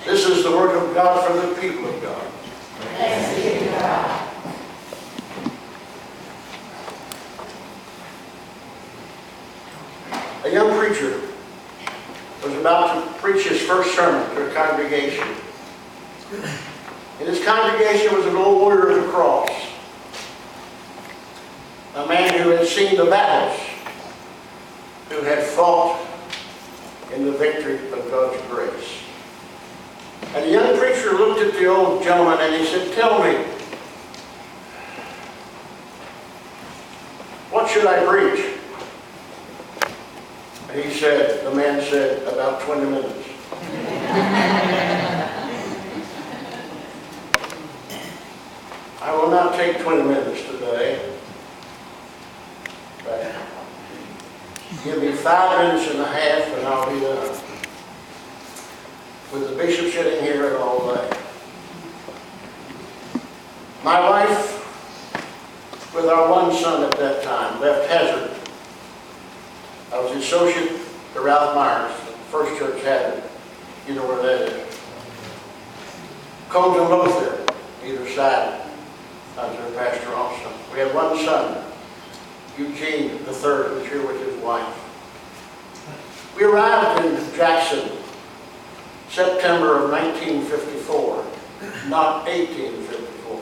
This is the word of God for the people of God. Thanks be to God. A young preacher was about to preach his first sermon to a congregation. In his congregation was an old warrior of the cross, a man who had seen the battles, who had fought in the victory of God's grace. And the young preacher looked at the old gentleman and he said, "Tell me, what should I preach?" And he said, the man said, "About 20 minutes. I will not take 20 minutes today, but give me 5 minutes and a half and I'll be done. With the bishop sitting here and all that." My wife, with our one son at that time, left Hazard. I was the associate to Ralph Myers, the First Church Hazard. You know where that is. Combs and Lothier, either side. I was their pastor also. We had one son, Eugene the third, was here with his wife. We arrived in Jackson, September of 1954, not 1854.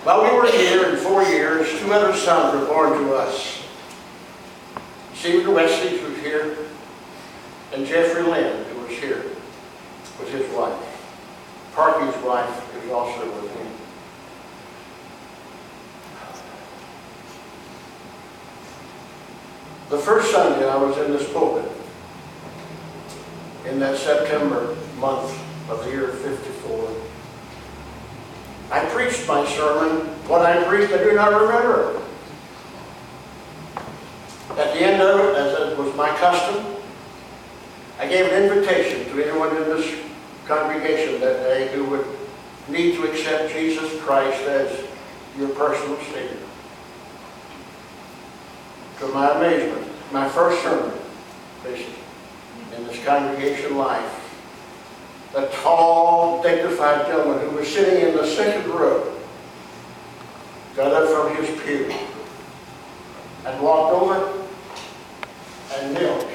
While we were here in 4 years, 2 other sons were born to us. Stephen Wesley, who was here, and Jeffrey Lynn, who was here, was his wife. Parky's wife is also with him. The first Sunday I was in this pulpit, in that September month of the year 54, I preached my sermon. What I preached, I do not remember. At the end of it, as it was my custom, I gave an invitation to anyone in this congregation that day who would need to accept Jesus Christ as your personal Savior. To my amazement, my first sermon, basically, in this congregation life, a tall, dignified gentleman who was sitting in the second row got up from his pew and walked over and knelt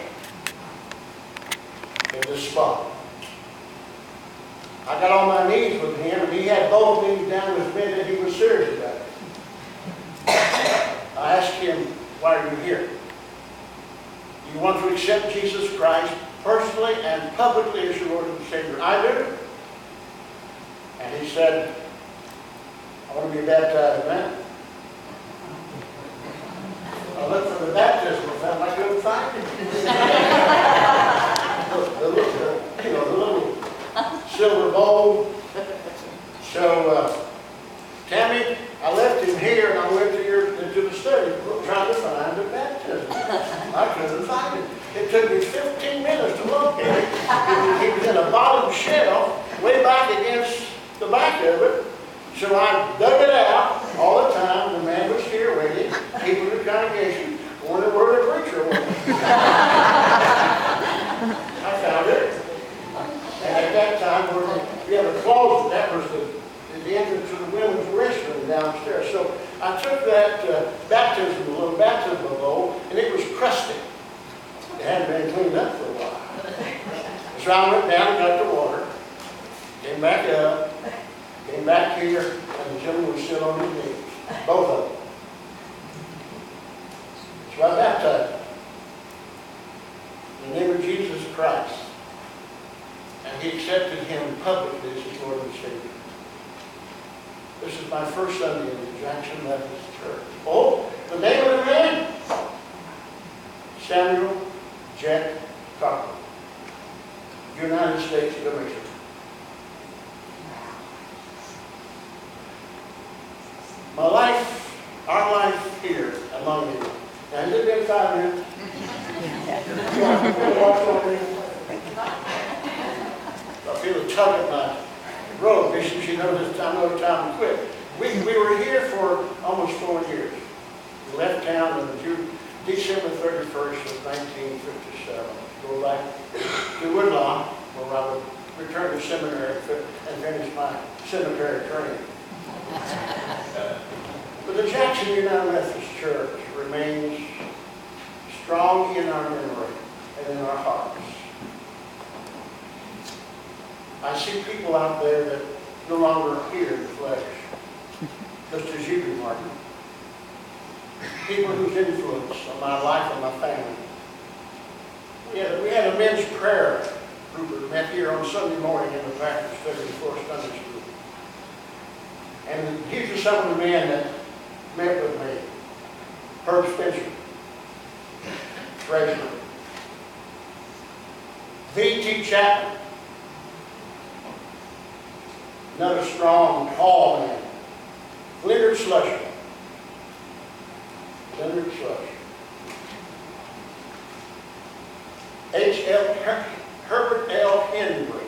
in this spot. I got on my knees with him, and he had both knees down with me, and he was serious about it. I asked him, "Why are you here? You want to accept Jesus Christ personally and publicly as your Lord and Savior?" "I do." And he said, "I want to be baptized now." I looked for the baptismal fountain, I couldn't find it. the little silver bowl. So, Tammy, I left him here and I went into the study trying to find the baptism. I couldn't find it. It took me 15 minutes to locate it. He was in a bottom shelf way back against the back of it. So I dug it out all the time. The man was here waiting. People in the congregation wondered where the preacher was. I found it. And at that time, we had a closet. That was the entrance to the women's restroom downstairs. So I took that little baptismal bowl, and it was crusty. It hadn't been cleaned up for a while. So I went down and got the water, came back up, came back here, and the gentleman was still on his knees. Both of them. So I baptized him in the name of Jesus Christ. And he accepted him publicly as his Lord and Savior. This is my first Sunday in the Jackson Methodist Church. Oh, the name of the man? Samuel Jack Cochran, United States Commissioner. My life, our life here among you. Now, has it been 5 minutes? I feel a tug at my robe. Bishop, she knows this time, no time to quit. We were here for almost 4 years. We left town on December 31st of 1957. Go back to Woodlawn, before I would return to seminary and finish my seminary training. But the Jackson United Methodist Church remains strong in our memory and in our hearts. I see people out there that no longer appear in the flesh, just as you do, Martin. People whose influence on my life and my family. We had a men's prayer group that met here on Sunday morning in the Baptist study before Sunday school. And these are some of the men that met with me. Herb Spencer, treasurer. V.T. Chapman, another strong, tall man. Leonard Slusher. Herbert L. Henry,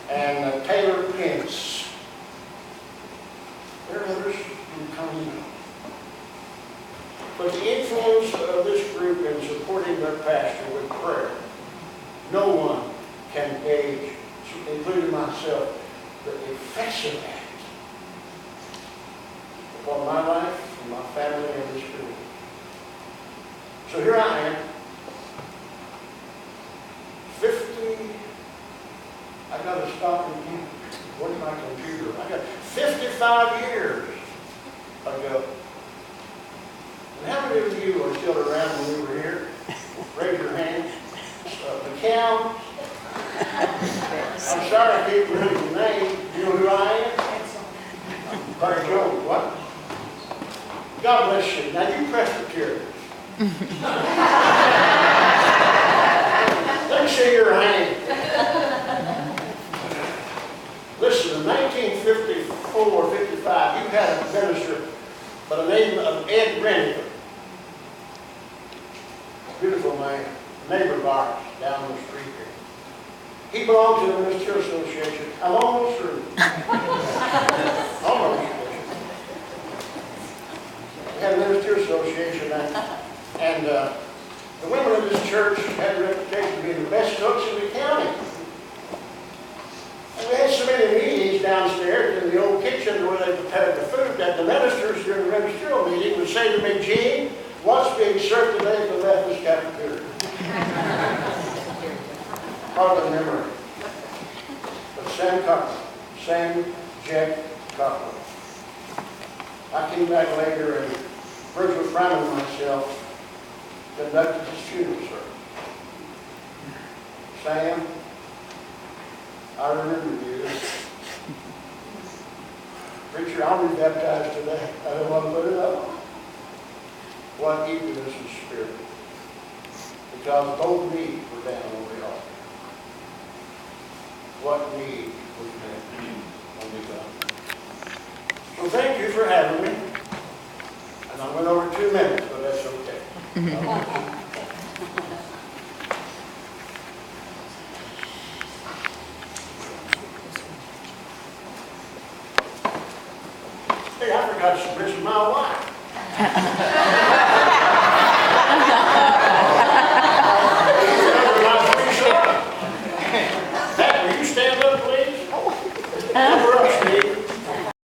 and Taylor Pence. There are others who come in. But the influence of this group in supporting their pastor with prayer, no one can gauge, including myself, the effects of that upon my life and my family and this group. So here I am, 50, I got to stop and count. What's my computer? I got 55 years ago. And how many of you are still around when we were here? Raise your hand. McCown. I'm sorry I can't remember your name. You know who I am? Barry Jones. What? God bless you. Now you Presbyterians. Let me see your hand. Listen, in 1954, 55, you had a minister by the name of Ed Renniger. Beautiful man, neighbor of ours down the street here. He belonged to the Ministerial Association. I'm almost through. Almost. We had a Ministerial Association, and the women of this church had a reputation of being the best cooks in the county. And we had so many meetings downstairs in the old kitchen where they prepared the food that the ministers during the ministerial meeting would say to me, "Gene, what's being served today at the Methodist cafeteria?" Part of the memory. But Sam Jack Cochran. I came back later and Bridget Brown and myself conducted his funeral service. Sam, I remember you. Preacher, I'll be baptized today. I don't want to put it up. What eagerness of spirit. Because both knees were down on the altar. What need was met on the altar. So thank you for having me. And I went over 2 minutes, but that's okay. Hey, I forgot to mention my wife.